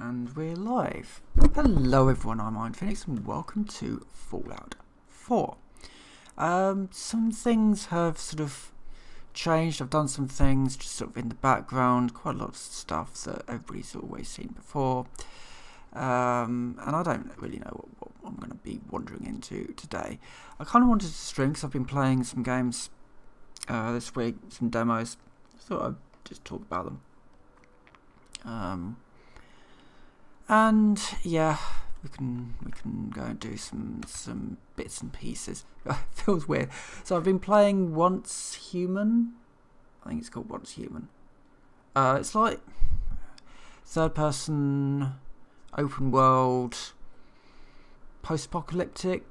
And we're live. Hello everyone, I'm Iron Phoenix and welcome to Fallout 4. Some things have sort of changed. I've done some things just sort of in the background, quite a lot of stuff that everybody's always seen before. And I don't really know what I'm going to be wandering into today. I kind of wanted to stream because I've been playing some games this week, some demos. I thought I'd just talk about them. And yeah, we can go and do some bits and pieces. It feels weird. So I've been playing Once Human. I think it's called Once Human. It's like third person, open world, post-apocalyptic,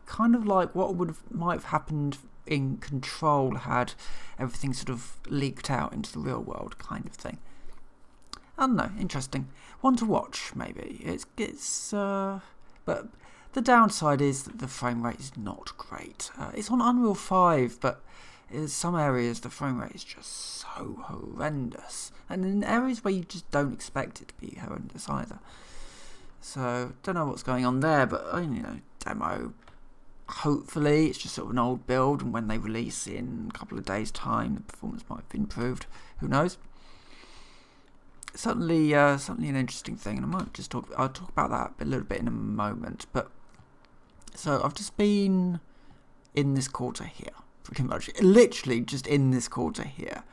kind of like what might have happened in Control had everything sort of leaked out into the real world, kind of thing. I don't know, interesting. One to watch, maybe. But the downside is that the frame rate is not great. It's on Unreal 5, but in some areas the frame rate is just so horrendous. And in areas where you just don't expect it to be horrendous either. So, don't know what's going on there, but, demo. Hopefully, it's just sort of an old build, and when they release in a couple of days' time, the performance might have improved. Who knows? Certainly an interesting thing, and I'll talk about that a little bit in a moment. But so I've just been in this quarter here, pretty much, literally just in this quarter here,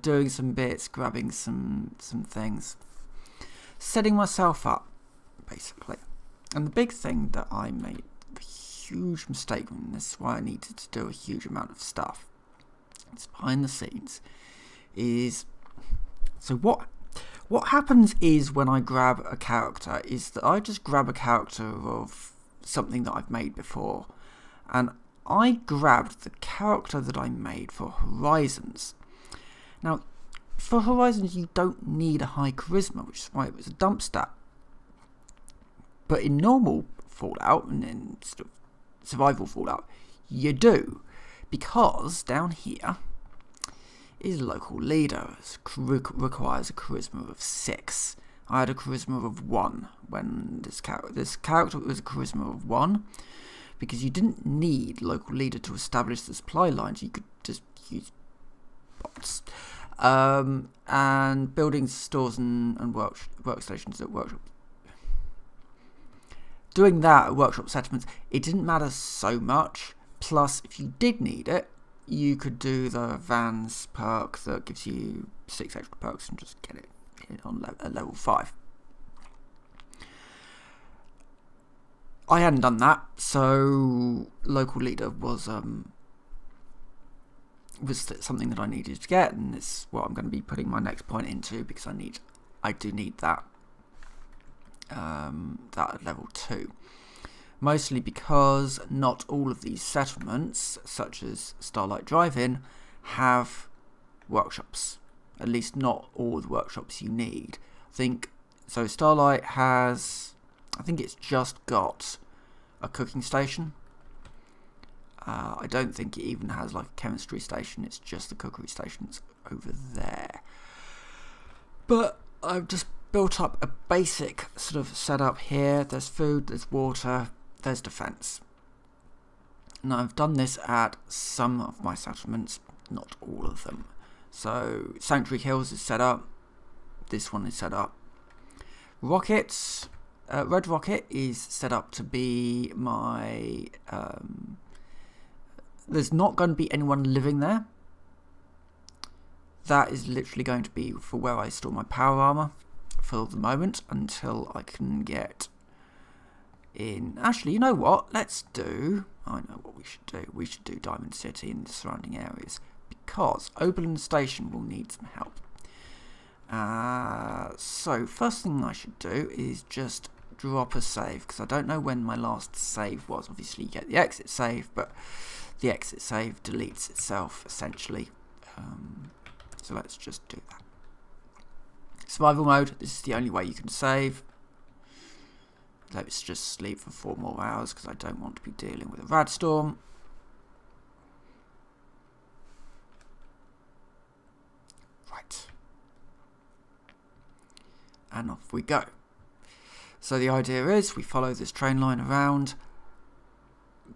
doing some bits, grabbing some things, setting myself up, basically. And the big thing that I made a huge mistake, and this is why I needed to do a huge amount of stuff, it's behind the scenes, is. So what happens is when I grab a character is that I just grab a character of something that I've made before, and I grabbed the character that I made for Horizons. Now, for Horizons you don't need a high charisma, which is why it was a dump stat. But in normal Fallout and in sort of survival Fallout, you do, because down here is local leader, requires a charisma of 6. I had a charisma of 1 when this character was a charisma of 1, because you didn't need local leader to establish the supply lines. You could just use bots and building stores and workstations at workshops. Doing that at workshop settlements, it didn't matter so much. Plus, if you did need it, you could do the Vans perk that gives you 6 extra perks and just get it on level 5. I hadn't done that, so local leader was something that I needed to get, and it's what I'm going to be putting my next point into, because I do need that at level 2. Mostly because not all of these settlements, such as Starlight Drive-In, have workshops. At least not all the workshops you need. I think so. Starlight has, I think it's just got a cooking station. I don't think it even has like a chemistry station. It's just the cookery stations over there. But I've just built up a basic sort of setup here. There's food, there's water, there's defense. Now I've done this at some of my settlements, not all of them. So Sanctuary Hills is set up. This one is set up. Rockets, Red Rocket is set up to be my. There's not going to be anyone living there. That is literally going to be for where I store my power armor for the moment until I can get in. Actually, you know what? I know what we should do. We should do Diamond City and the surrounding areas, because Oberlin Station will need some help. So first thing I should do is just drop a save, because I don't know when my last save was. Obviously you get the exit save, but the exit save deletes itself essentially. So let's just do that. Survival mode, this is the only way you can save. Let's just sleep for 4 more hours because I don't want to be dealing with a rad storm. Right. and off we go. So the idea is we follow this train line around.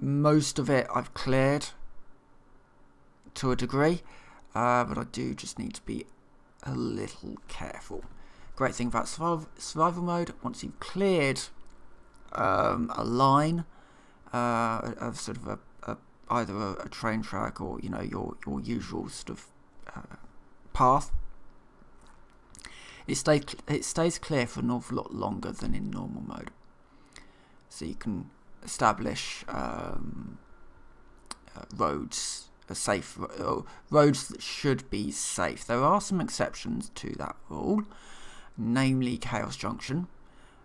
Most of it I've cleared to a degree, but I do just need to be a little careful. Great thing about survival mode, once you've cleared a line, of sort of either a train track or your usual sort of path, it stays clear for an awful lot longer than in normal mode. So you can establish roads safe, roads that should be safe. There are some exceptions to that rule, namely Chaos Junction,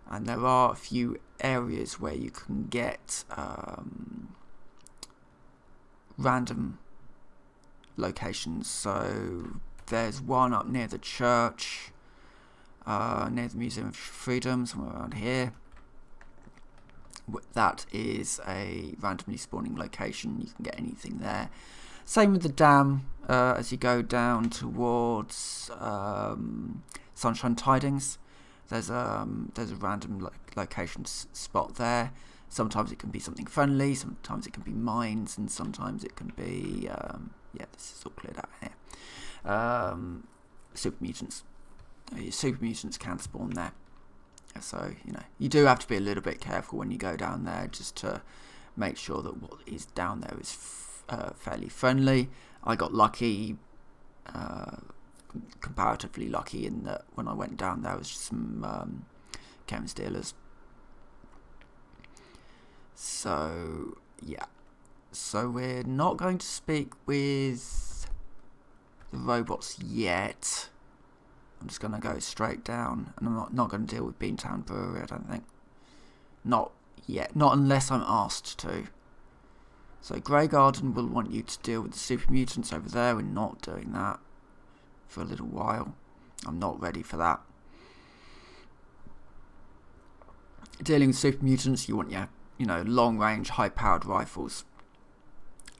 and there are a few areas where you can get random locations. So there's one up near the church, near the Museum of Freedom, somewhere around here. That is a randomly spawning location. You can get anything there. Same with the dam. As you go down towards Sunshine Tidings, there's a random location spot there. Sometimes it can be something friendly, sometimes it can be mines, and sometimes it can be this is all cleared out here. Super mutants. Super mutants can spawn there. So, you do have to be a little bit careful when you go down there, just to make sure that what is down there is fairly friendly. I got lucky, comparatively lucky, in that when I went down there was just some chem stealers. So, yeah. So we're not going to speak with the robots yet. I'm just going to go straight down, and I'm not going to deal with Beantown Brewery, I don't think. Not yet. Not unless I'm asked to. So Grey Garden will want you to deal with the super mutants over there. We're not doing that for a little while. I'm not ready for that. Dealing with super mutants, you want your, long range, high powered rifles.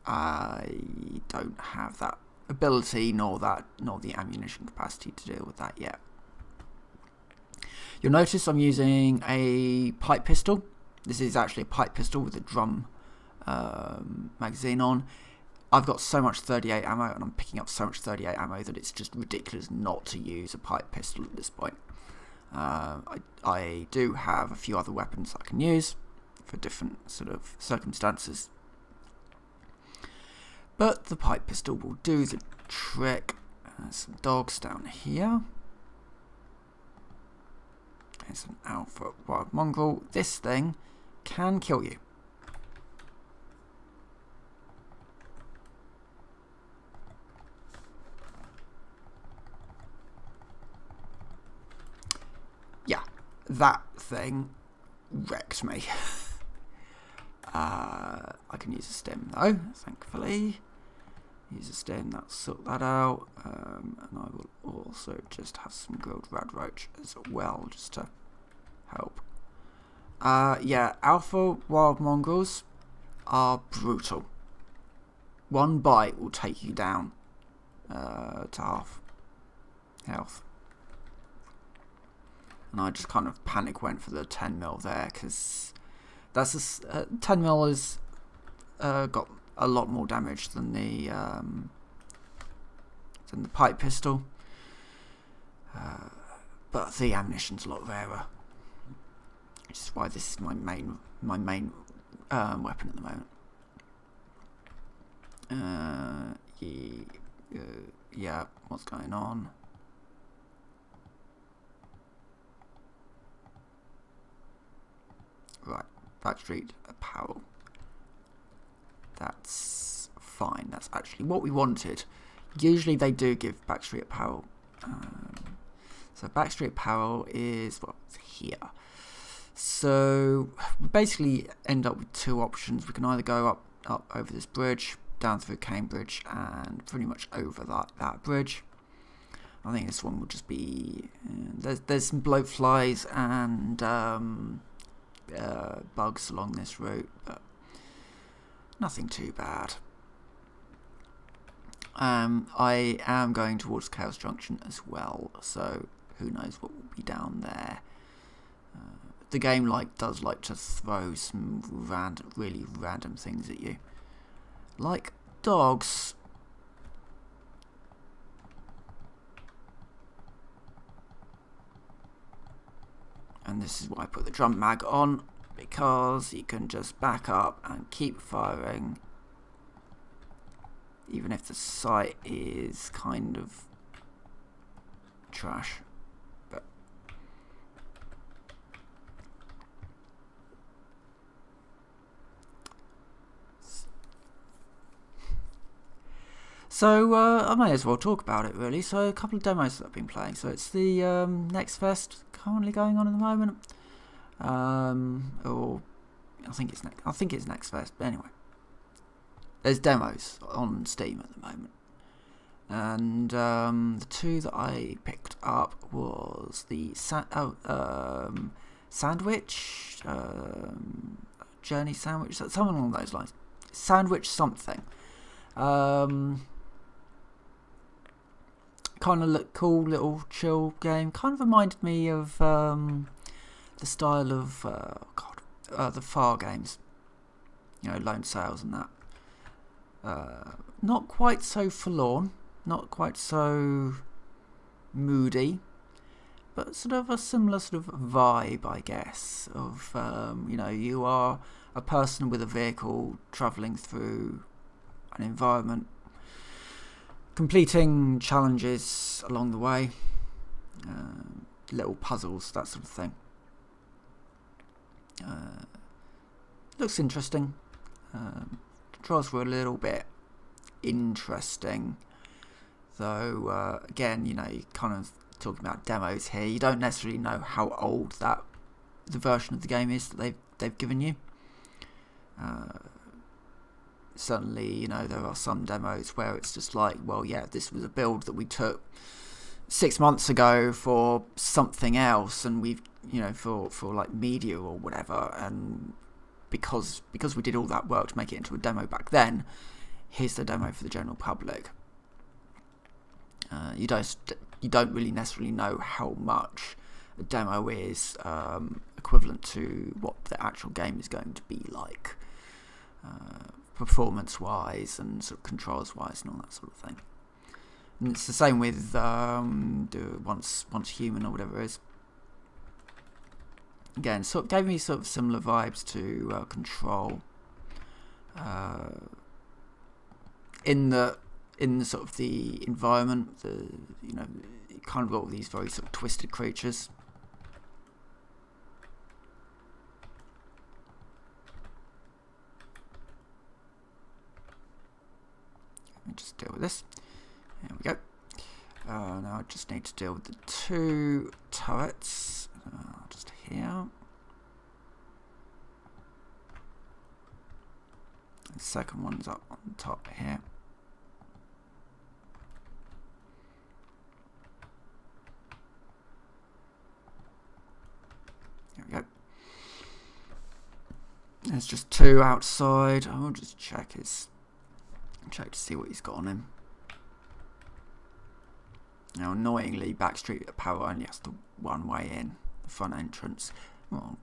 I don't have that ability nor the ammunition capacity to deal with that yet. You'll notice I'm using a pipe pistol. This is actually a pipe pistol with a drum magazine on. I've got so much 38 ammo, and I'm picking up so much 38 ammo that it's just ridiculous not to use a pipe pistol at this point. I do have a few other weapons I can use for different sort of circumstances, but the pipe pistol will do the trick. There's some dogs down here. There's an alpha wild mongrel. This thing can kill you. Yeah, that thing wrecked me. I can use a stim though, thankfully. Use a stim, that'll sort that out. And I will also just have some grilled rad roach as well, just to help. Alpha wild mongrels are brutal. One bite will take you down to half health. And I just kind of panic went for the 10mm there, because that's 10mm has got a lot more damage than the pipe pistol, but the ammunition's a lot rarer, which is why this is my main weapon at the moment. Yeah, what's going on? Right, Backstreet Apparel. That's fine. That's actually what we wanted. Usually they do give Backstreet Apparel. So Backstreet Apparel is what's here. So we basically end up with two options. We can either go up over this bridge, down through Cambridge, and pretty much over that bridge. I think this one will just be... there's some bloatflies and bugs along this route, but nothing too bad. I am going towards Chaos Junction as well, so who knows what we'll be be down there. The game does like to throw some really random things at you, like dogs. And this is why I put the drum mag on, because you can just back up and keep firing, even if the sight is kind of trash. But so I may as well talk about it really. So a couple of demos that I've been playing. So it's the Next Fest currently going on at the moment, or I think it's Next Fest. But anyway, there's demos on Steam at the moment, and the two that I picked up was the sandwich, journey sandwich, something along those lines, sandwich something. Kind of look cool, little chill game. Kind of reminded me of the style of the Far games, Lone Sails and that. Not quite so forlorn, not quite so moody, but sort of a similar sort of vibe, I guess. Of you are a person with a vehicle travelling through an environment, completing challenges along the way, little puzzles, that sort of thing. Looks interesting. Controls were a little bit interesting, though. Again, you kind of talking about demos here. You don't necessarily know how old the version of the game is that they've given you. Certainly, there are some demos where it's just like, well, yeah, this was a build that we took 6 months ago for something else, and we've, for like media or whatever, and because we did all that work to make it into a demo back then, here's the demo for the general public. You don't really necessarily know how much a demo is equivalent to what the actual game is going to be like. Performance-wise and sort of controls-wise and all that sort of thing. And it's the same with Once Human or whatever it is. Again, sort of gave me sort of similar vibes to Control. In the sort of the environment, you kind of got all these very sort of twisted creatures. Just deal with this. There we go. Now I just need to deal with the two turrets. Just here. The second one's up on top here. There we go. There's just two outside. I will just check to see what he's got on him. Now, annoyingly, Backstreet Power only has the one way in, the front entrance. Well,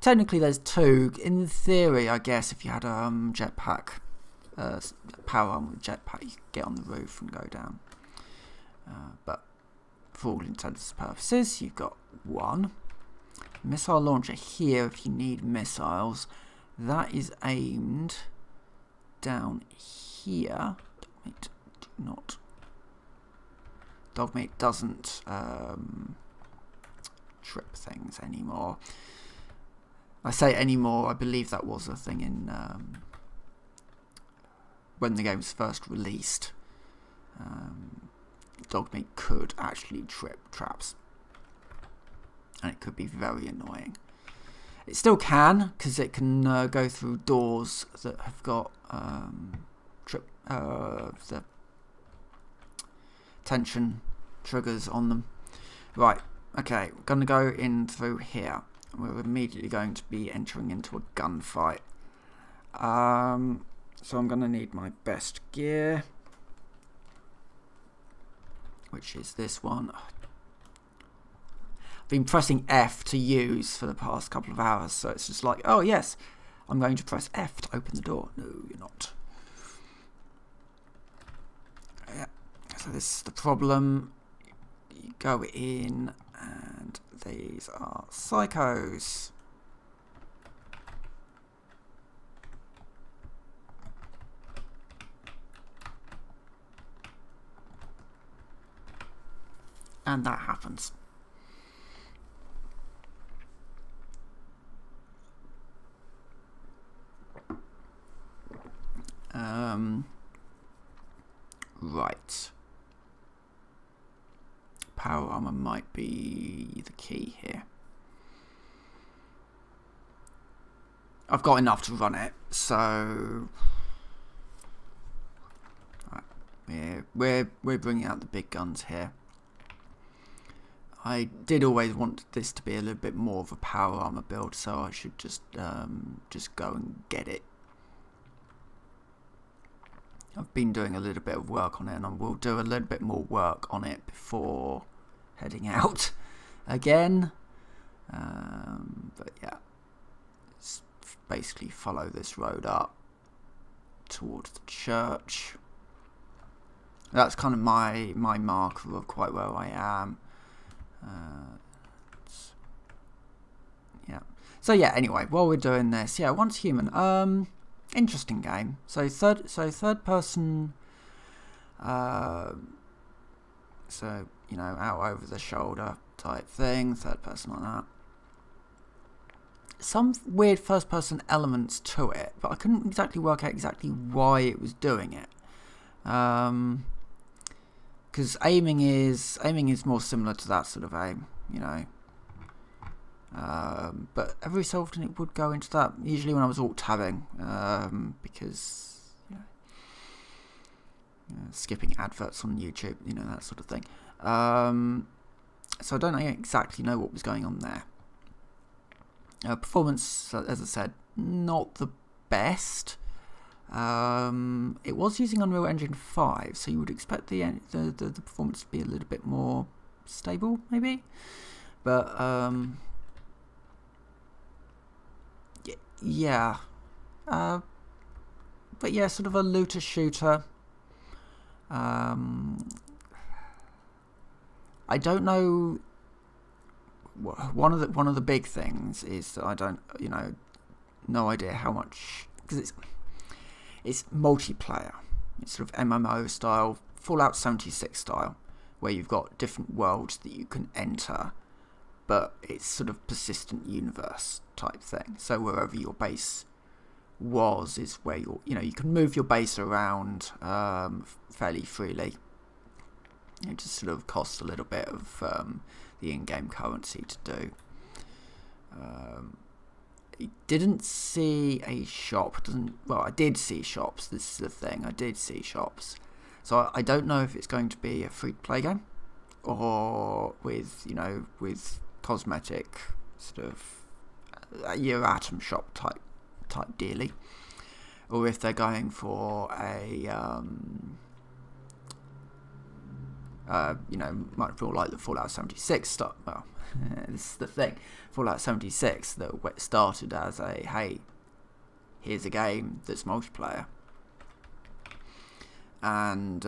technically, there's two. In theory, I guess, if you had a jetpack, power arm with jetpack, you could get on the roof and go down. But for all intents and purposes, you've got one. Missile launcher here if you need missiles. That is aimed down here. Dogmeat doesn't trip things anymore. I say anymore, I believe that was a thing in when the game was first released. Dogmeat could actually trip traps, and it could be very annoying. It still can, because it can go through doors that have got the tension triggers on them. Right, okay, we're going to go in through here. We're immediately going to be entering into a gunfight. So I'm going to need my best gear, which is this one. been pressing F to use for the past couple of hours, so it's just like, oh yes, I'm going to press F to open the door. No, you're not. Yeah, so this is the problem. You go in, and these are psychos. And that happens. Right. Power armor might be the key here. I've got enough to run it, so right. we're bringing out the big guns here. I did always want this to be a little bit more of a power armor build, so I should just go and get it. I've been doing a little bit of work on it, and I will do a little bit more work on it before heading out again. But yeah, it's basically follow this road up towards the church. That's kind of my marker of quite where I am. Yeah. So yeah. Anyway, while we're doing this, yeah, Once Human. Interesting game. So third person. So you know, out over the shoulder type thing. Third person like that. Some weird first person elements to it, but I couldn't exactly work out exactly why it was doing it. Because aiming is more similar to that sort of aim, you know. But every so often it would go into that. Usually when I was alt-tabbing, because you know, skipping adverts on YouTube, you know, that sort of thing. So I don't exactly know what was going on there. Performance, as I said, not the best. It was using Unreal Engine 5, so you would expect the performance to be a little bit more stable, maybe. But yeah, but yeah, sort of a looter shooter. I don't know. One of the big things is that I don't, you know, no idea how much, because it's multiplayer. It's sort of MMO style, Fallout 76 style, where you've got different worlds that you can enter, but it's sort of persistent universe type thing. So wherever your base was is where you you can move your base around fairly freely. It just sort of costs a little bit of the in-game currency to do. I didn't see a shop. Well, I did see shops. This is the thing. I did see shops. So I don't know if it's going to be a free-to-play game or with cosmetic sort of your Atom Shop type dealy, or if they're going for a much more like the Fallout 76 stuff. Well, this is the thing. Fallout 76 that started as a, hey, here's a game that's multiplayer. And,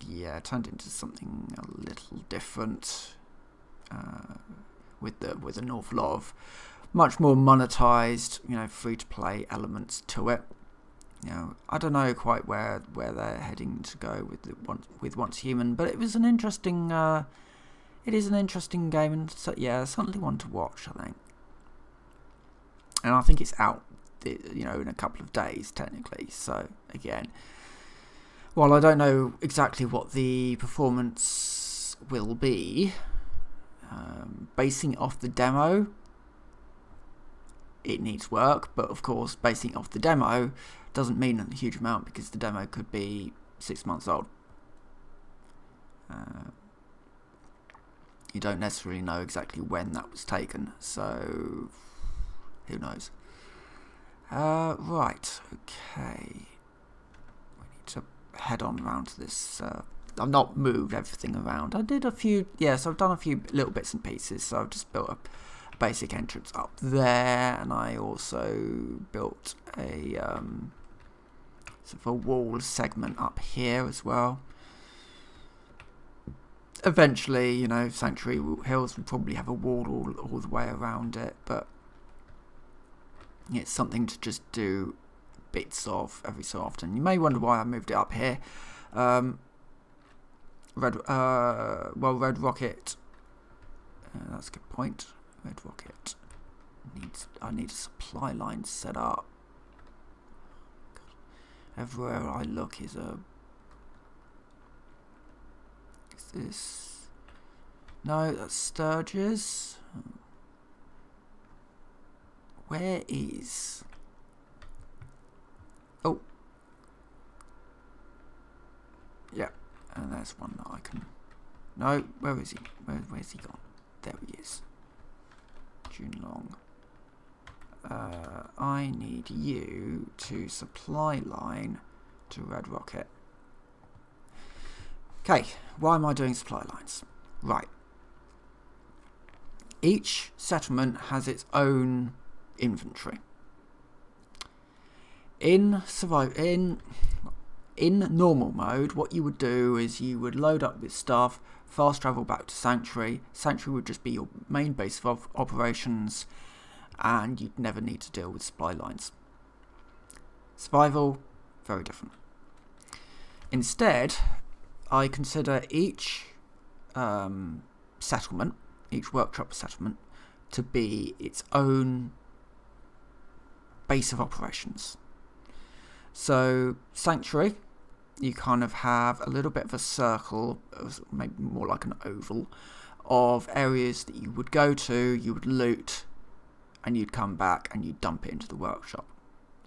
yeah, it turned into something a little different with an awful lot of much more monetized, free-to-play elements to it. I don't know quite where they're heading to go with Once Human, but it was an interesting. It is an interesting game, and so, yeah, certainly one to watch, I think. And I think it's out, in a couple of days technically. So again, while I don't know exactly what the performance will be, basing off the demo, it needs work. But of course, basing off the demo doesn't mean a huge amount, because the demo could be 6 months old. You don't necessarily know exactly when that was taken, so who knows. Right, okay. We need to head on round to this I've not moved everything around. I did a few, so I've done a few little bits and pieces. So I've just built a basic entrance up there, and I also built a sort of a wall segment up here as well. Eventually, Sanctuary Hills would probably have a wall all the way around it, but it's something to just do bits of every so often. You may wonder why I moved it up here. Red Rocket. That's a good point. Red Rocket I need a supply line set up. Everywhere I look is this? No, that's Sturgis. Where is? Oh, yeah, and there's one that I can. No, where is he? Where's he gone? There he is. Junlong. I need you to supply line to Red Rocket. Okay, why am I doing supply lines? Right. Each settlement has its own inventory. In normal mode, what you would do is you would load up with stuff, fast travel back to Sanctuary. Sanctuary would just be your main base of operations, and you'd never need to deal with supply lines. Survival, very different. Instead, I consider each settlement, each workshop settlement, to be its own base of operations. So, Sanctuary, you kind of have a little bit of a circle, maybe more like an oval, of areas that you would go to, you would loot, and you'd come back and you'd dump it into the workshop.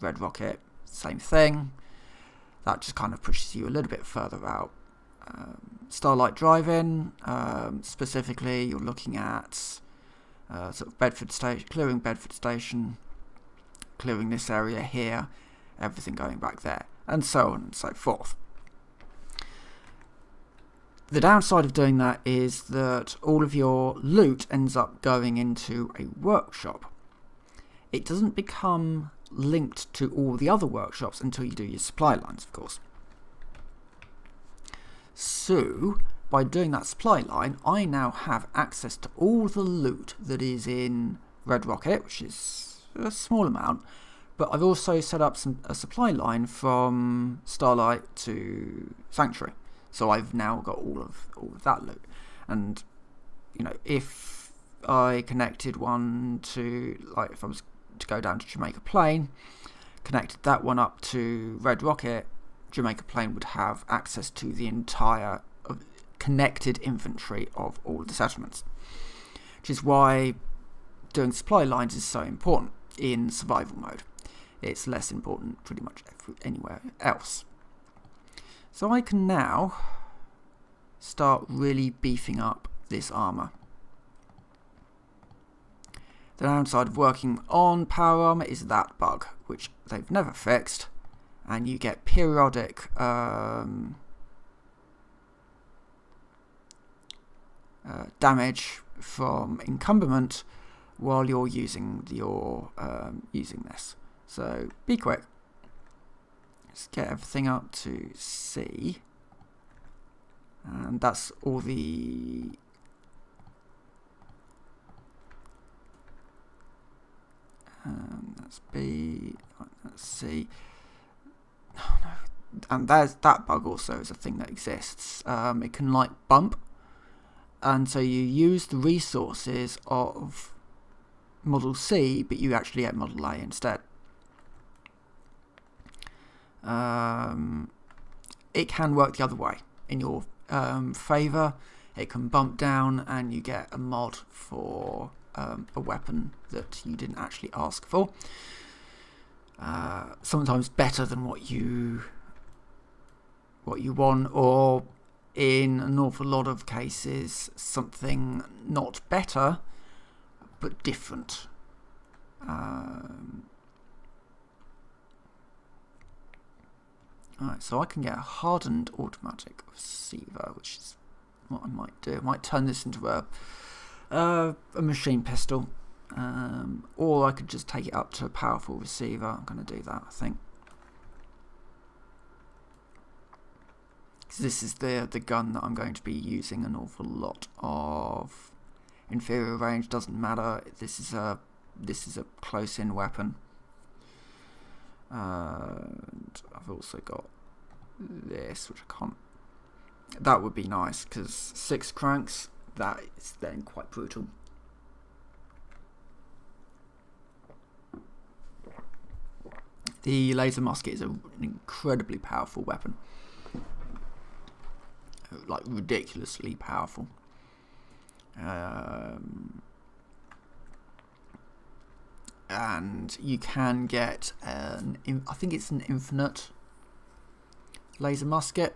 Red Rocket, same thing. That just kind of pushes you a little bit further out. Starlight Drive-In, specifically, you're looking at sort of Bedford Station, clearing Bedford Station, clearing this area here, everything going back there, and so on and so forth. The downside of doing that is that all of your loot ends up going into a workshop. It doesn't become linked to all the other workshops until you do your supply lines, of course. So, by doing that supply line, I now have access to all the loot that is in Red Rocket, which is a small amount, but I've also set up a supply line from Starlight to Sanctuary. So I've now got all of that loot. And, if I connected one to, like, if I was to go down to Jamaica Plain, connected that one up to Red Rocket, Jamaica Plain would have access to the entire connected inventory of all the settlements. Which is why doing supply lines is so important in survival mode. It's less important pretty much anywhere else. So I can now start really beefing up this armour. The downside of working on power armour is that bug, which they've never fixed, and you get periodic damage from encumberment while you're using this. So be quick. Let's get everything up to C, and that's all the that's B, that's C. Oh no, and there's that bug also is a thing that exists. It can like bump, and so you use the resources of Model C, but you actually get Model A instead. It can work the other way in your favour. It can bump down and you get a mod for a weapon that you didn't actually ask for. Sometimes better than what you want, or in an awful lot of cases something not better but different. Alright, so I can get a hardened automatic receiver, which is what I might do. I might turn this into a machine pistol, or I could just take it up to a powerful receiver. I'm going to do that, I think. Because this is the gun that I'm going to be using an awful lot of. Inferior range doesn't matter. This is a close-in weapon. And I've also got this, which I can't. That would be nice because 6 cranks. That is then quite brutal. The laser musket is an incredibly powerful weapon, like ridiculously powerful. And you can get I think it's an infinite laser musket,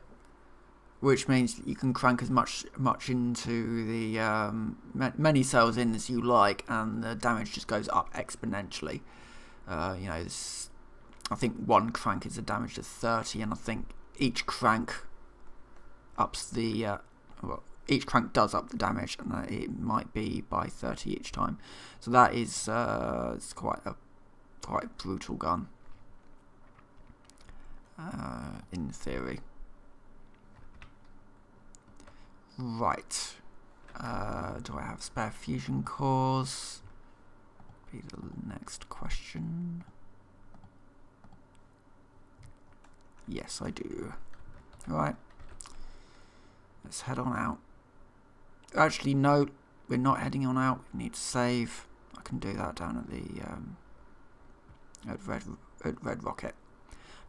which means that you can crank as much into the many cells in as you like, and the damage just goes up exponentially. You know, I think one crank is a damage to 30, and I think each crank ups the each crank does up the damage, and it might be by 30 each time. So that is it's quite a brutal gun in theory. Right. Do I have spare fusion cores? Be the next question. Yes, I do. Right. Let's head on out. Actually, no, we're not heading on out. We need to save. I can do that down at the at Red Rocket.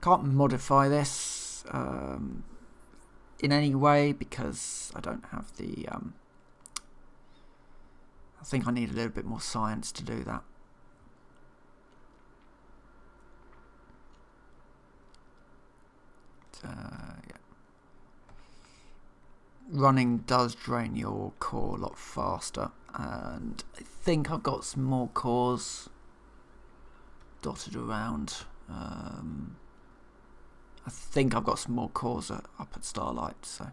Can't modify this in any way because I don't have the. I think I need a little bit more science to do that. Yeah. Running does drain your core a lot faster, and I think I've got some more cores dotted around. I think I've got some more cores up at Starlight, so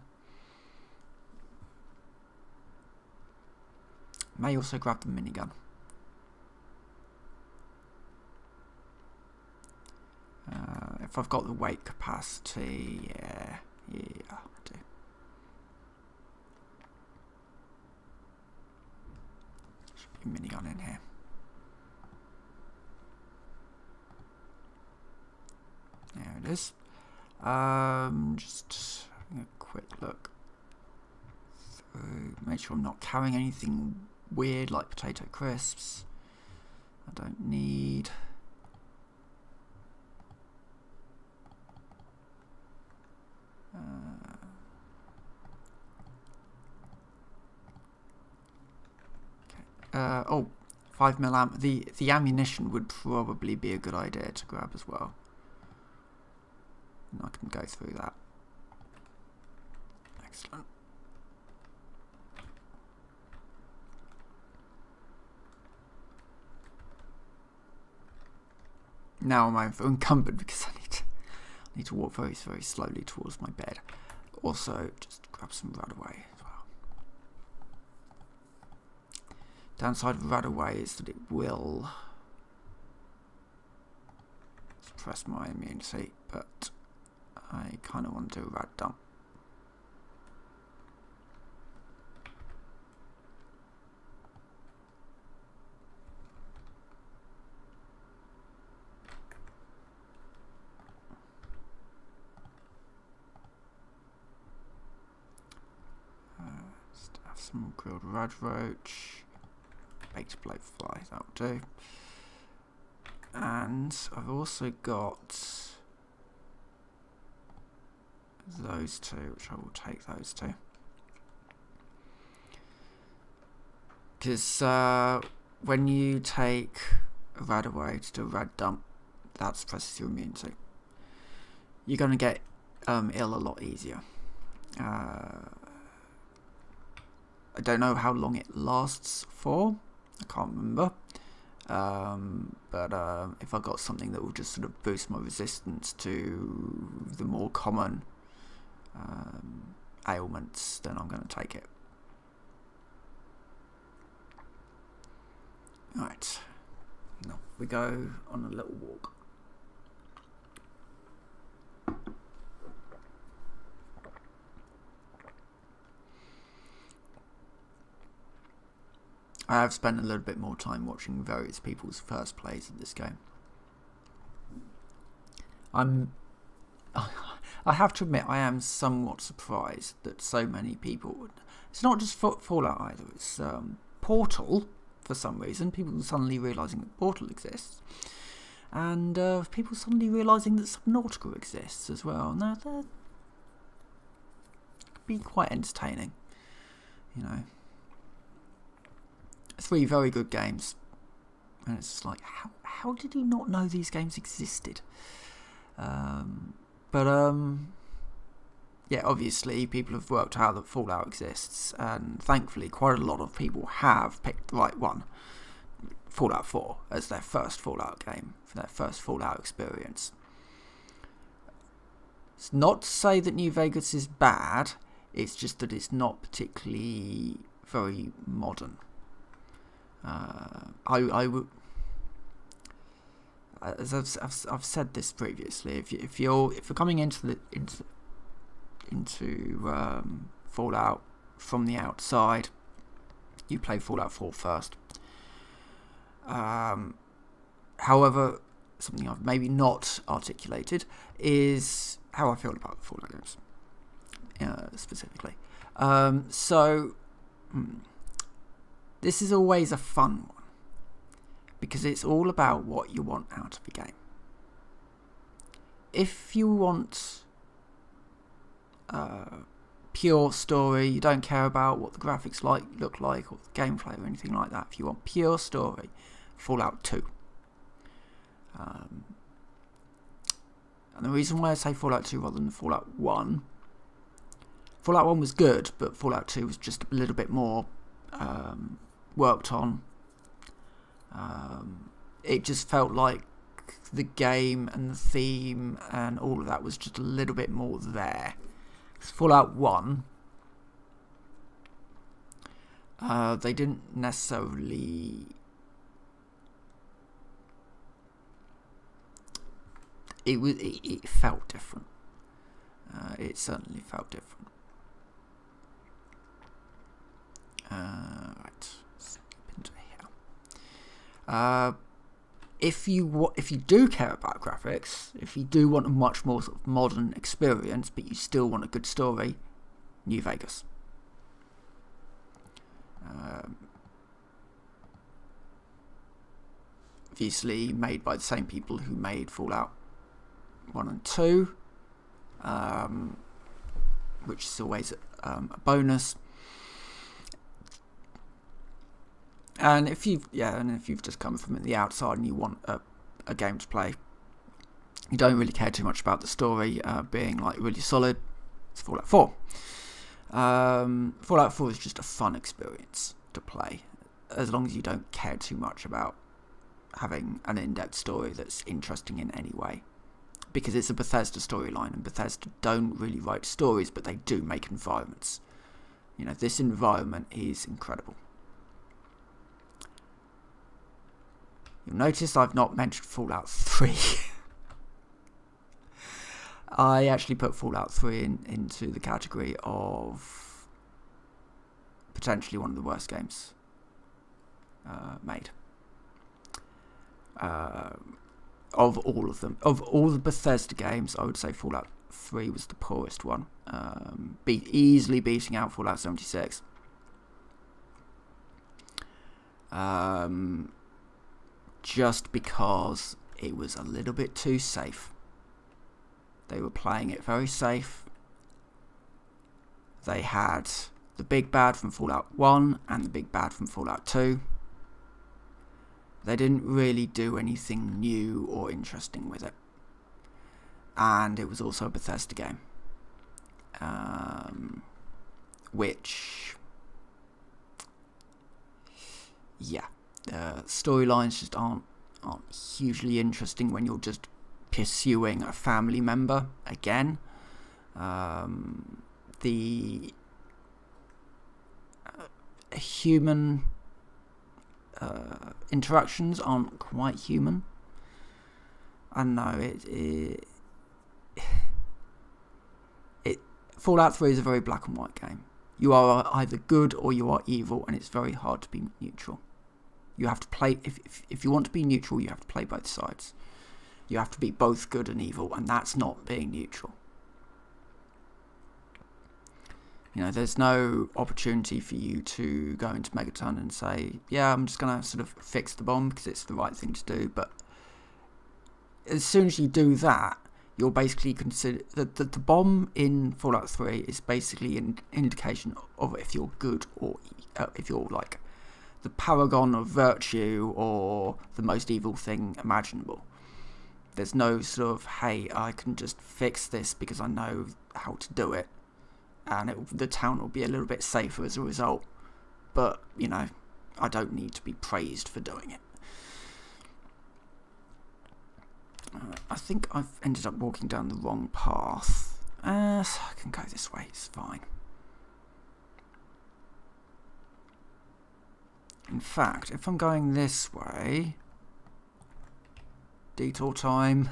may also grab the minigun. If I've got the weight capacity, yeah, I do. Should be minigun in here. There it is. Just having a quick look through, make sure I'm not carrying anything weird like potato crisps. I don't need. Oh, 5mm ammo. The ammunition would probably be a good idea to grab as well. And I can go through that. Excellent. Now I'm over encumbered because I need to walk very, very slowly towards my bed. Also, just grab some Radaway as well. Downside of Radaway is that it will suppress my immunity, but I kind of want to do a rad dump. Just have some grilled rad roach. Baked blade fly, that'll do. And I've also got those two, which I will take those two. Because when you take a rad away to do a rad dump, that suppresses your immunity. You're going to get ill a lot easier. I don't know how long it lasts for. I can't remember. But if I got something that will just sort of boost my resistance to the more common ailments, then I'm going to take it. Right, now we go on a little walk. I have spent a little bit more time watching various people's first plays of this game. I have to admit, I am somewhat surprised that so many people would. It's not just Fallout either. It's Portal, for some reason. People suddenly realising that Portal exists, and people suddenly realising that Subnautica exists as well. Now that could be quite entertaining, you know. 3 very good games, and it's just like, how did you not know these games existed? Yeah, obviously people have worked out that Fallout exists, and thankfully quite a lot of people have picked the right one, Fallout 4, as their first Fallout game, for their first Fallout experience. It's not to say that New Vegas is bad, it's just that it's not particularly very modern. I would, as I've said this previously, if you're coming into Fallout from the outside, you play Fallout 4 first. However, something I've maybe not articulated is how I feel about the Fallout games, specifically. This is always a fun one, because it's all about what you want out of a game. If you want pure story, you don't care about what the graphics look like or the gameplay or anything like that. If you want pure story, Fallout 2. And the reason why I say Fallout 2 rather than Fallout 1, Fallout 1 was good, but Fallout 2 was just a little bit more worked on. It just felt like the game and the theme and all of that was just a little bit more there. Fallout 1, they didn't necessarily. It felt different. It certainly felt different. Right, skip into here. If you do care about graphics, if you do want a much more sort of modern experience, but you still want a good story, New Vegas. Obviously made by the same people who made Fallout 1 and 2, which is always a bonus. And if you've just come from the outside and you want a game to play, you don't really care too much about the story being like really solid, it's Fallout 4. Fallout 4 is just a fun experience to play, as long as you don't care too much about having an in-depth story that's interesting in any way. Because it's a Bethesda storyline, and Bethesda don't really write stories, but they do make environments. You know, this environment is incredible. You'll notice I've not mentioned Fallout 3. I actually put Fallout 3 into the category of potentially one of the worst games made. Of all of them. Of all the Bethesda games, I would say Fallout 3 was the poorest one. Easily beating out Fallout 76. Just because it was a little bit too safe. They were playing it very safe. They had the big bad from Fallout 1 and the big bad from Fallout 2. They didn't really do anything new or interesting with it. And it was also a Bethesda game. Which... yeah. Storylines just aren't hugely interesting when you're just pursuing a family member again. The human interactions aren't quite human. I don't know, it Fallout 3 is a very black and white game. You are either good or you are evil, and it's very hard to be neutral. You have to play, if you want to be neutral, you have to play both sides. You have to be both good and evil, and that's not being neutral. You know, there's no opportunity for you to go into Megaton and say, yeah, I'm just going to sort of fix the bomb because it's the right thing to do. But as soon as you do that, you're basically considered... The bomb in Fallout 3 is basically an indication of if you're good or if you're like the paragon of virtue or the most evil thing imaginable. There's no sort of, hey, I can just fix this because I know how to do it. And the town will be a little bit safer as a result. But, you know, I don't need to be praised for doing it. I think I've ended up walking down the wrong path. So I can go this way, it's fine. In fact, if I'm going this way... Detour time.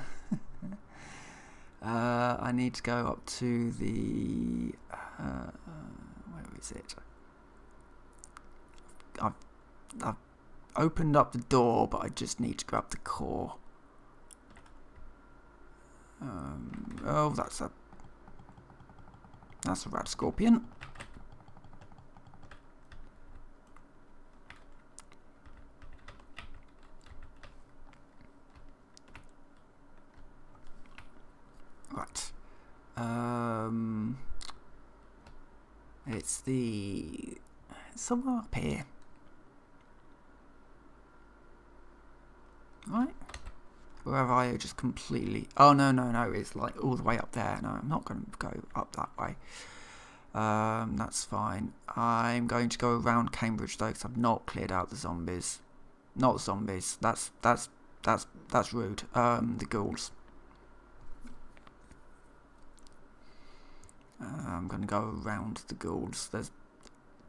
I need to go up to the... where is it? I've opened up the door, but I just need to grab the core. Oh, that's a rad scorpion. Right. It's somewhere up here. Right. Wherever I just completely... Oh, no, it's like all the way up there. No, I'm not going to go up that way. That's fine. I'm going to go around Cambridge, though, because I've not cleared out the zombies. Not zombies. That's rude. The ghouls. I'm going to go around the ghouls.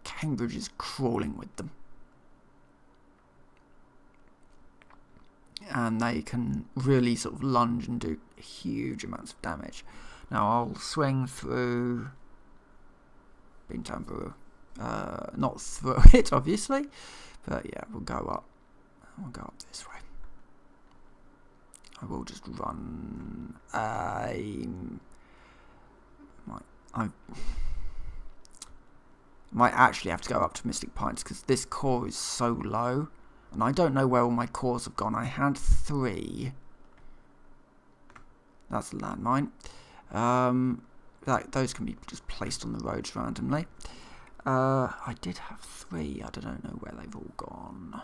Cambridge is crawling with them. And they can really sort of lunge and do huge amounts of damage. Now I'll swing through Beantown Brewer. Not through it, obviously. But yeah, we'll go up. We'll go up this way. I will just run. I might actually have to go up to Mystic Pines because this core is so low. And I don't know where all my cores have gone. I had 3. That's a landmine. Those can be just placed on the roads randomly. I did have 3. I don't know where they've all gone.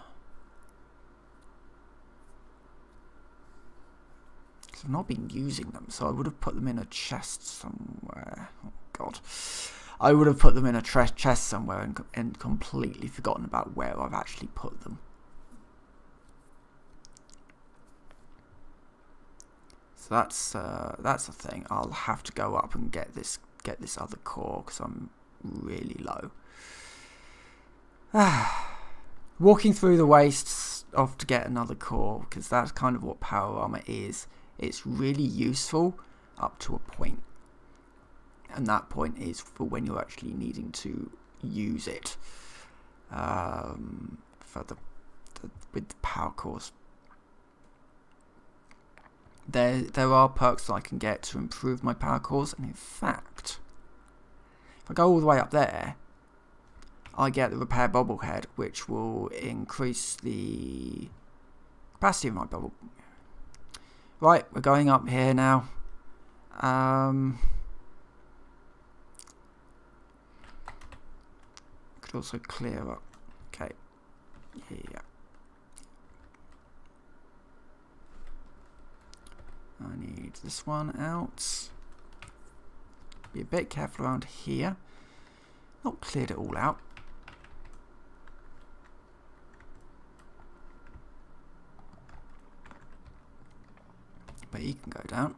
Because I've not been using them, so I would have put them in a chest somewhere. Oh, God. I would have put them in a chest somewhere and completely forgotten about where I've actually put them. So that's a thing. I'll have to go up and get this other core because I'm really low. Walking through the wastes off to get another core because that's kind of what power armor is. It's really useful up to a point, and that point is for when you're actually needing to use it with the power cores. There are perks that I can get to improve my power cores, and in fact, if I go all the way up there, I get the repair bobblehead, which will increase the capacity of my bubble. Right, we're going up here now. Could also clear up. Okay. Yeah. I need this one out. Be a bit careful around here. Not cleared it all out. but he can go down.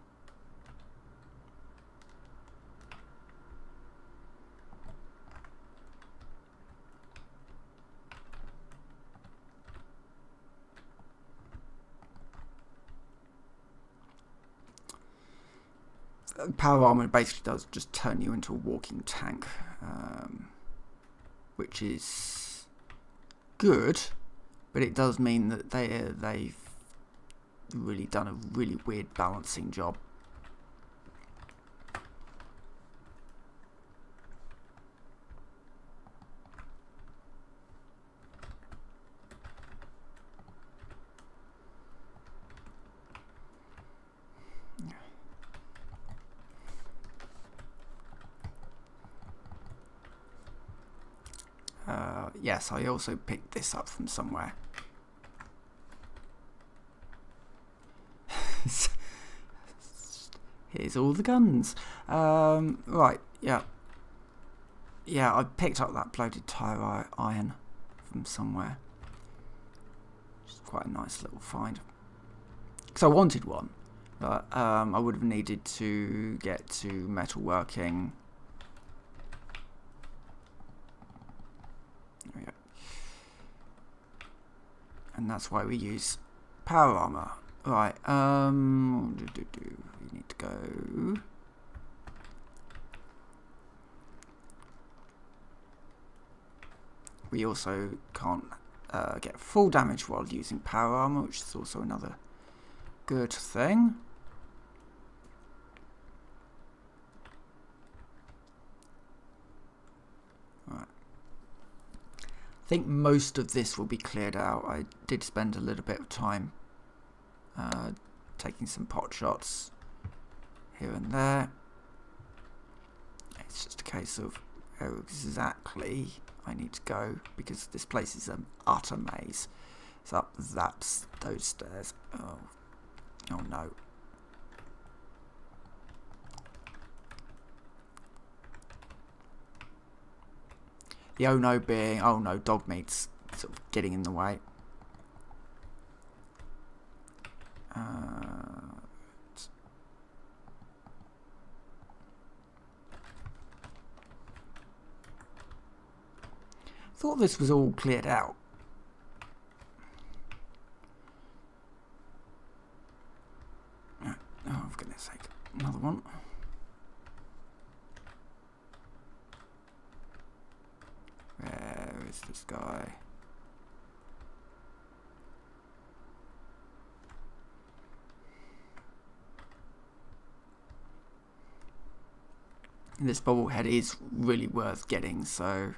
Power armor basically does just turn you into a walking tank, which is good, but it does mean that they've really done a really weird balancing job. Yes, I also picked this up from somewhere. Here's all the guns. Right, yeah. Yeah, I picked up that bloated tire iron from somewhere. It's quite a nice little find. Because I wanted one, but I would have needed to get to metalworking. There we go. And that's why we use power armor. Right, we need to go. We also can't get full damage while using power armor, which is also another good thing. Right. I think most of this will be cleared out. I did spend a little bit of time taking some pot shots here and there. It's just a case of where exactly I need to go, because this place is an utter maze. It's up those stairs. Oh no. The oh no being, oh no, dog meat's sort of getting in the way. Thought this was all cleared out. Oh, for goodness sake. Another one. Where is this guy? This bobblehead is really worth getting, so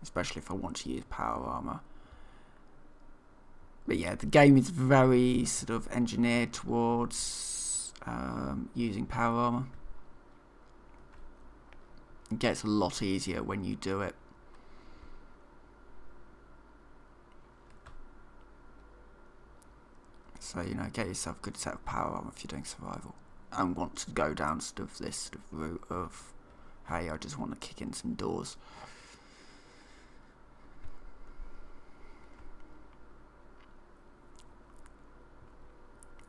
especially if I want to use power armor. But yeah, the game is very sort of engineered towards using power armor. It gets a lot easier when you do it. So, you know, get yourself a good set of power armor if you're doing survival and want to go down sort of this sort of route of, hey, I just want to kick in some doors.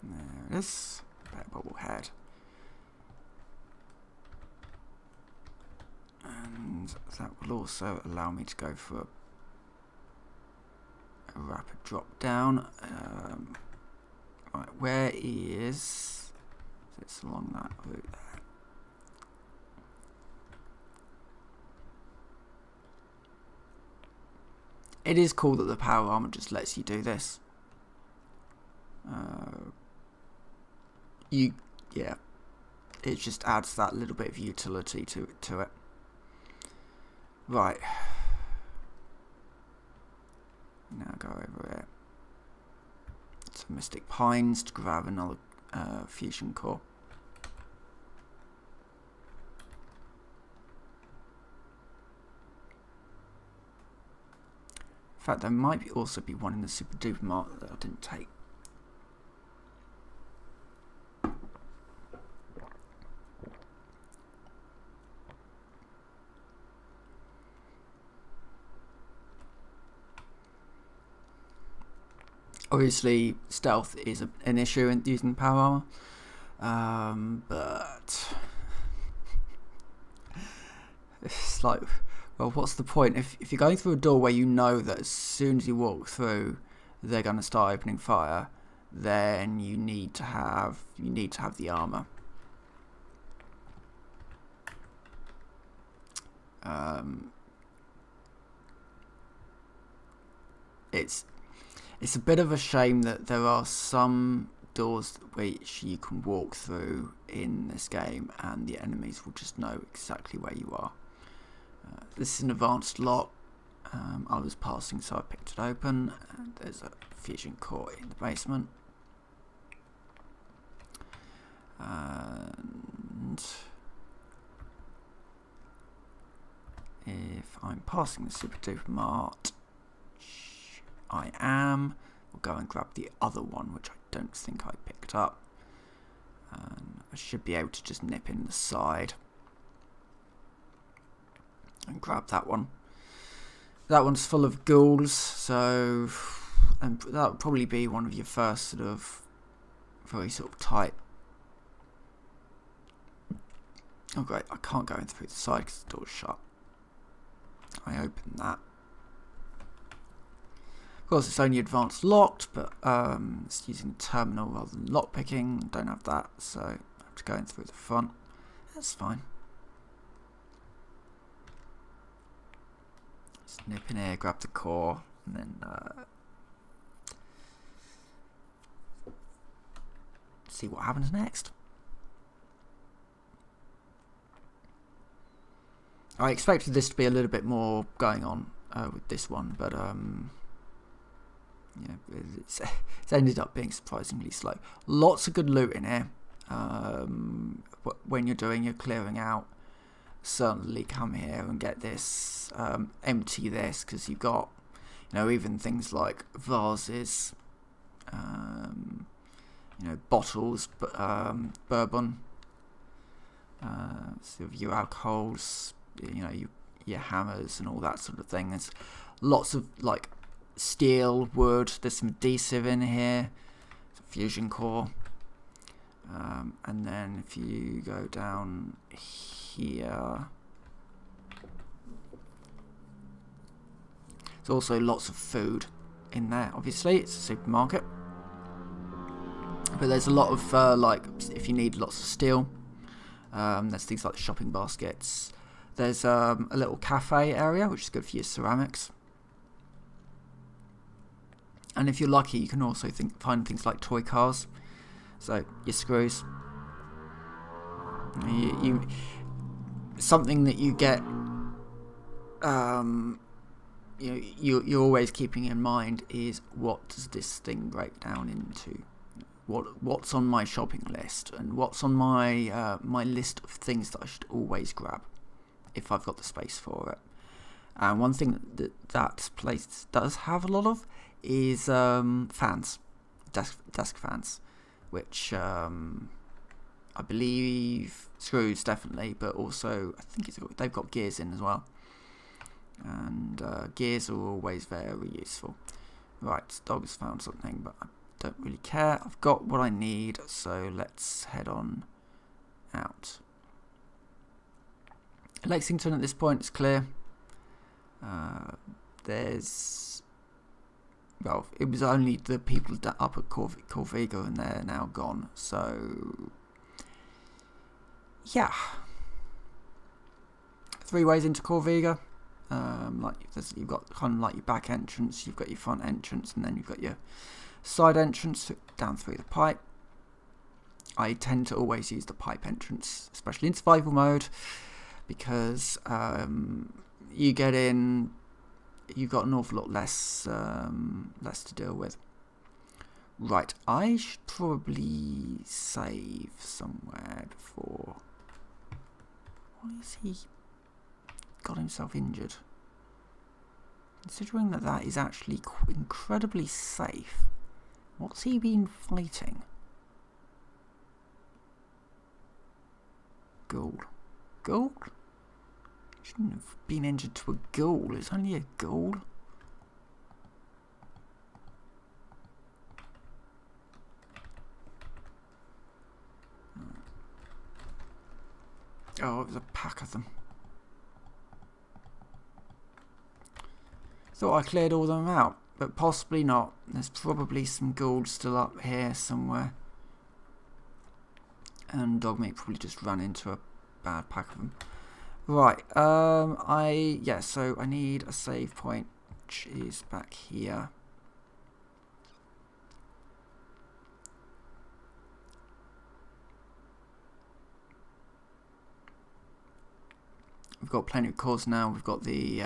There it is. Better bobblehead. And that will also allow me to go for a rapid drop down. Right, where is it's along that route there. It is cool that the power armor just lets you do this. Yeah, it just adds that little bit of utility to it. Right. Now go over it. To Mystic Pines to grab another fusion core. In fact, there might also be one in the Super Duper Mart that I didn't take. Obviously, stealth is an issue in using power armor, but it's like, well, what's the point if you're going through a door where you know that as soon as you walk through, they're going to start opening fire? Then you need to have the armor. It's a bit of a shame that there are some doors which you can walk through in this game and the enemies will just know exactly where you are. This is an advanced lock. I was passing, so I picked it open, and there's a fusion core in the basement. And if I'm passing the super duper mart, I am. We'll go and grab the other one, which I don't think I picked up. I should be able to just nip in the side and grab that one. That one's full of ghouls, so and that would probably be one of your first sort of very sort of tight. Oh great, I can't go in through the side because the door's shut. I open that. Of course, it's only advanced locked, but it's using a terminal rather than lockpicking. Don't have that, so I have to go in through the front. That's fine. Just nip in here, grab the core, and then see what happens next. I expected this to be a little bit more going on with this one, but yeah, it's ended up being surprisingly slow. Lots of good loot in here. When you're doing your clearing out, certainly come here and get this, empty this, because you've got, you know, even things like vases, you know, bottles, bourbon, sort of your alcohols, you know, your hammers and all that sort of thing. There's lots of like steel, wood. There's some adhesive in here, some fusion core, and then if you go down here, there's also lots of food in there. Obviously, it's a supermarket, but there's a lot of like if you need lots of steel, there's things like shopping baskets. There's a little cafe area which is good for your ceramics. And if you're lucky, you can also find things like toy cars. So your screws. Something that you get. You're always keeping in mind is what does this thing break down into? What's on my shopping list and what's on my my list of things that I should always grab if I've got the space for it. And one thing that place does have a lot of is fans, desk fans, which I believe screws definitely, but also I think they've got gears in as well, and gears are always very useful. Right, dog has found something, but I don't really care. I've got what I need, so let's head on out. Lexington at this point is clear. Well, it was only the people up at Corviga, and they're now gone. So, yeah. 3 ways into Corviga. You've got kind of like your back entrance, you've got your front entrance, and then you've got your side entrance down through the pipe. I tend to always use the pipe entrance, especially in survival mode, because you get in, you've got an awful lot less to deal with. Right, I should probably save somewhere before. Why has he got himself injured? Considering that is actually incredibly safe. What's he been fighting? Ghoul. Ghoul? Shouldn't have been injured to a ghoul. It's only a ghoul. Oh, it was a pack of them. Thought I cleared all of them out, but possibly not. There's probably some gold still up here somewhere. And Dogmeat probably just ran into a bad pack of them. Right, so I need a save point, which is back here. We've got plenty of cores now. We've got the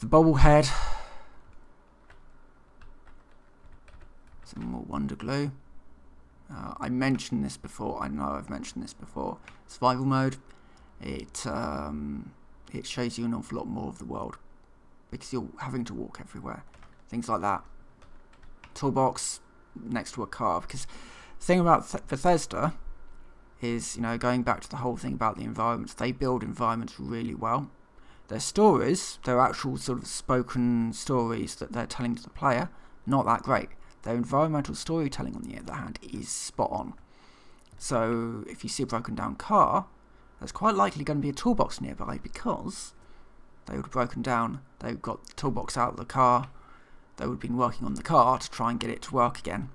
bobblehead, some more Wonder Glue. I mentioned this before. I know I've mentioned this before. Survival mode. It shows you an awful lot more of the world because you're having to walk everywhere. Things like that. Toolbox next to a car. Because the thing about Bethesda is, going back to the whole thing about the environments, they build environments really well. Their stories, their actual sort of spoken stories that they're telling to the player, not that great. Their environmental storytelling, on the other hand, is spot on. So if you see a broken down car, there's quite likely going to be a toolbox nearby because they would have broken down, they've got the toolbox out of the car, they would have been working on the car to try and get it to work again.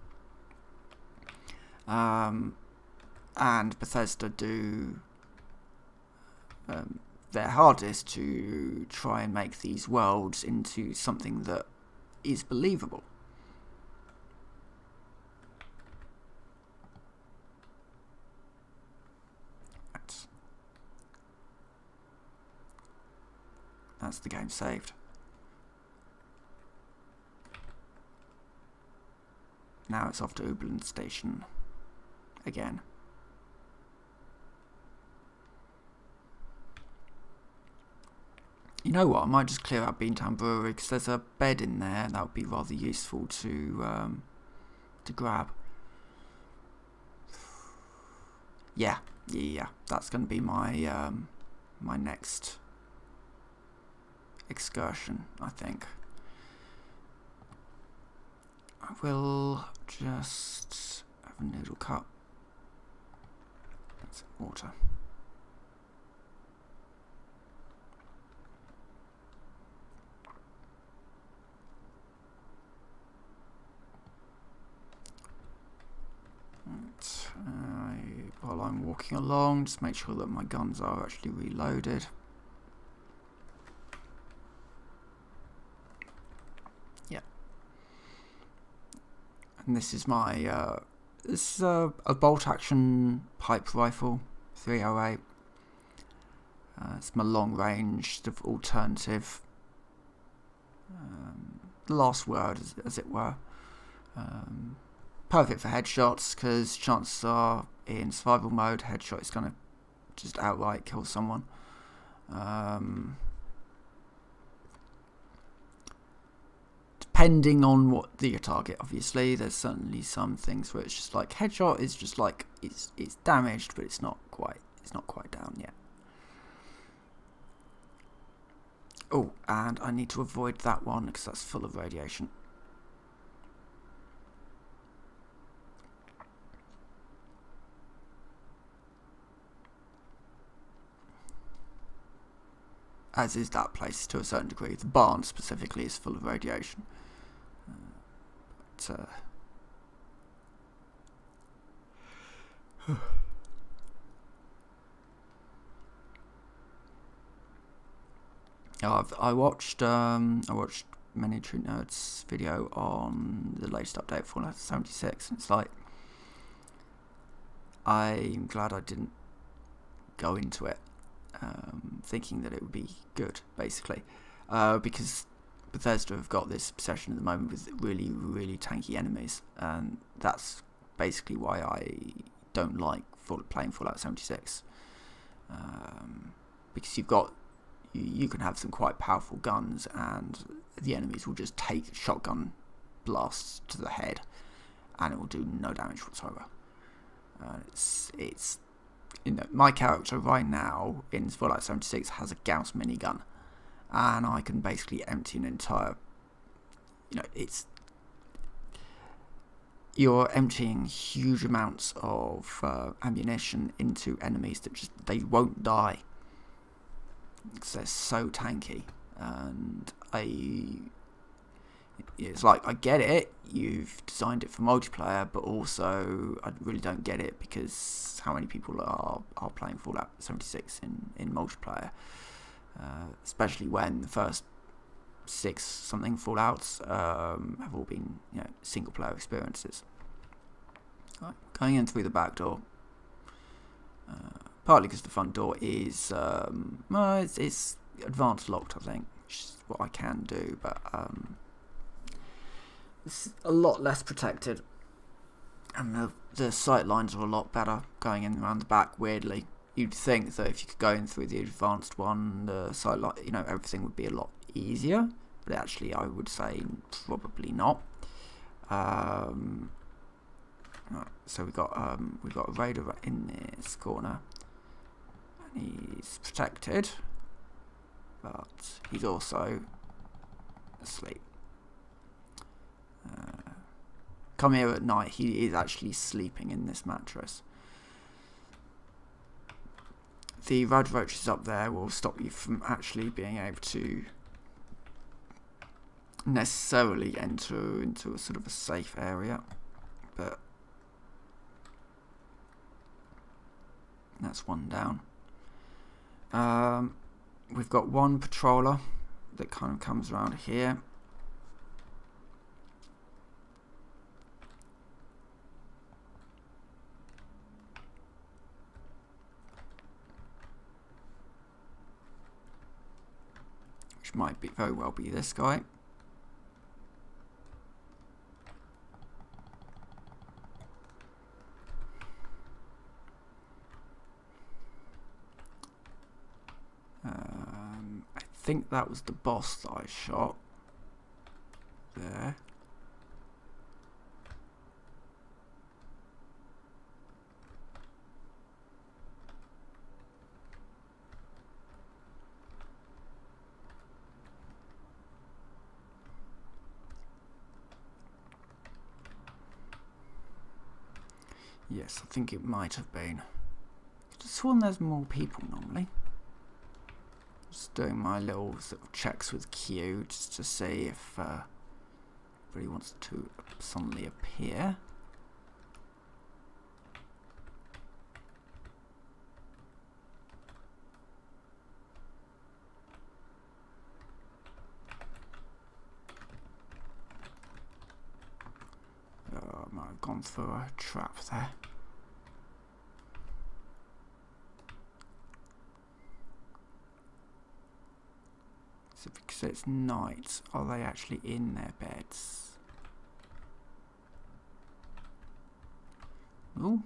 And Bethesda do their hardest to try and make these worlds into something that is believable. That's the game saved. Now it's off to Ubland Station again. You know what? I might just clear out Beantown Brewery because there's a bed in there that would be rather useful to grab. Yeah. That's going to be my my next excursion, I think. I will just have a noodle cup. That's water. While I'm walking along, just make sure that my guns are actually reloaded. Yeah. And this is my this is a bolt action pipe rifle, 308. It's my long range sort of alternative. Last word, as it were. Perfect for headshots because chances are in survival mode, headshot is going to just outright kill someone. Depending on what your target, obviously, there's certainly some things where it's just like headshot is just like it's damaged, but it's not quite down yet. Oh, and I need to avoid that one because that's full of radiation. As is that place to a certain degree. The barn specifically is full of radiation. I watched Many True Nerds video on the latest update for Fallout 76, and it's like I'm glad I didn't go into it thinking that it would be good, basically, because Bethesda have got this obsession at the moment with really, really tanky enemies, and that's basically why I don't like playing Fallout 76, because you can have some quite powerful guns, and the enemies will just take shotgun blasts to the head, and it will do no damage whatsoever. It's my character right now in Fallout 76 has a Gauss minigun, and I can basically empty an entire. you're emptying huge amounts of ammunition into enemies that just, they won't die because they're so tanky. And it's like, I get it, you've designed it for multiplayer, but also I really don't get it because how many people are playing Fallout 76 in multiplayer, especially when the first 6 something Fallouts have all been, you know, single player experiences. Right, going in through the back door, partly because the front door is it's advanced locked, I think, which is what I can do, but it's a lot less protected, and the sight lines are a lot better going in around the back. Weirdly, you'd think that if you could go in through the advanced one, the sight line, you know, everything would be a lot easier, but actually I would say probably not. Right, so we've got a raider in this corner, and he's protected, but he's also asleep. Come here at night, he is actually sleeping in this mattress. The rad roaches up there will stop you from actually being able to necessarily enter into a sort of a safe area, but that's one down. We've got one patroller that kind of comes around here. Which might very well be this guy. I think that was the boss that I shot there. Yes, I think it might have been. I just sworn there's more people normally. Just doing my little sort of checks with Q just to see if anybody wants to suddenly appear. I might have gone through a trap there. So because it's night, are they actually in their beds? Ooh.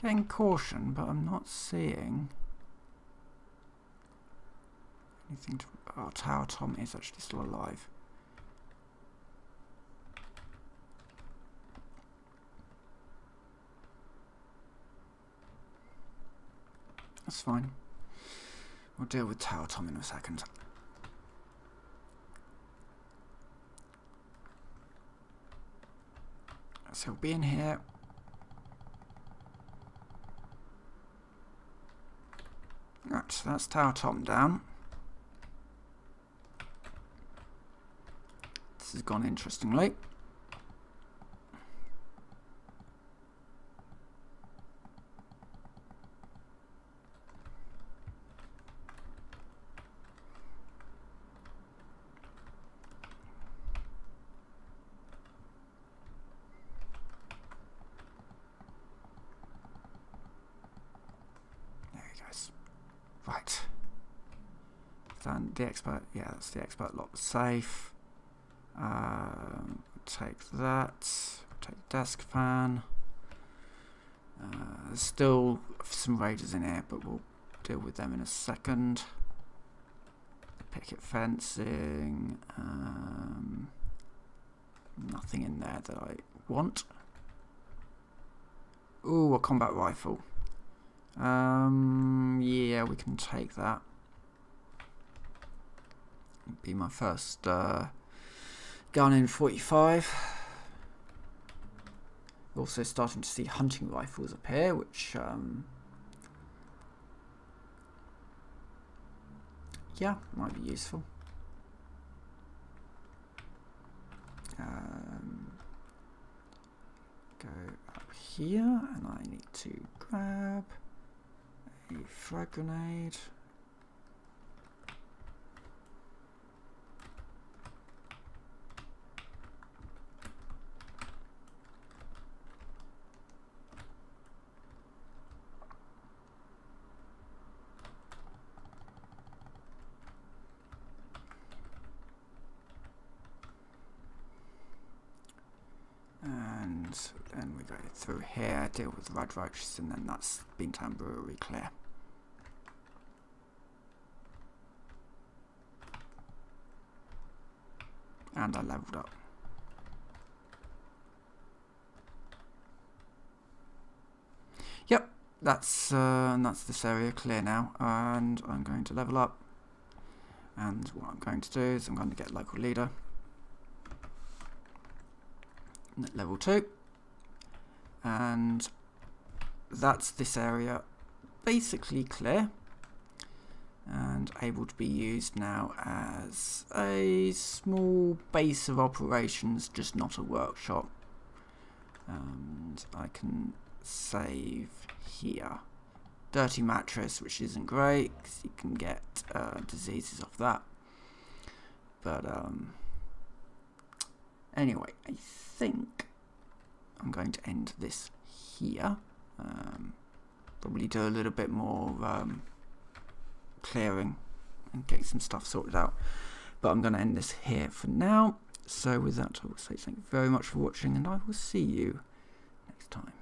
Getting caution, but I'm not seeing anything to... Oh, Tower Tom is actually still alive. That's fine. We'll deal with Tower Tom in a second. So he'll be in here. Right, so that's Tower Tom down. This has gone interestingly. Right. Then the expert, yeah, that's the expert lock safe. Take that. Take the desk fan. There's still some raiders in here, but we'll deal with them in a second. The picket fencing. Nothing in there that I want. Ooh, a combat rifle. Yeah, we can take that. Be my first gun in 45. Also starting to see hunting rifles appear, which yeah, might be useful. Go up here, and I need to grab a frag grenade. Then we go through here, deal with the red roaches, and then that's Beantown Brewery clear. And I leveled up. Yep, that's this area clear now, and I'm going to level up. And what I'm going to do is I'm going to get local leader at level 2. And that's this area basically clear and able to be used now as a small base of operations, just not a workshop. And I can save here. Dirty mattress, which isn't great because you can get diseases off that, but anyway, I think I'm going to end this here. Probably do a little bit more clearing and getting some stuff sorted out. But I'm going to end this here for now. So with that, I will say thank you very much for watching, and I will see you next time.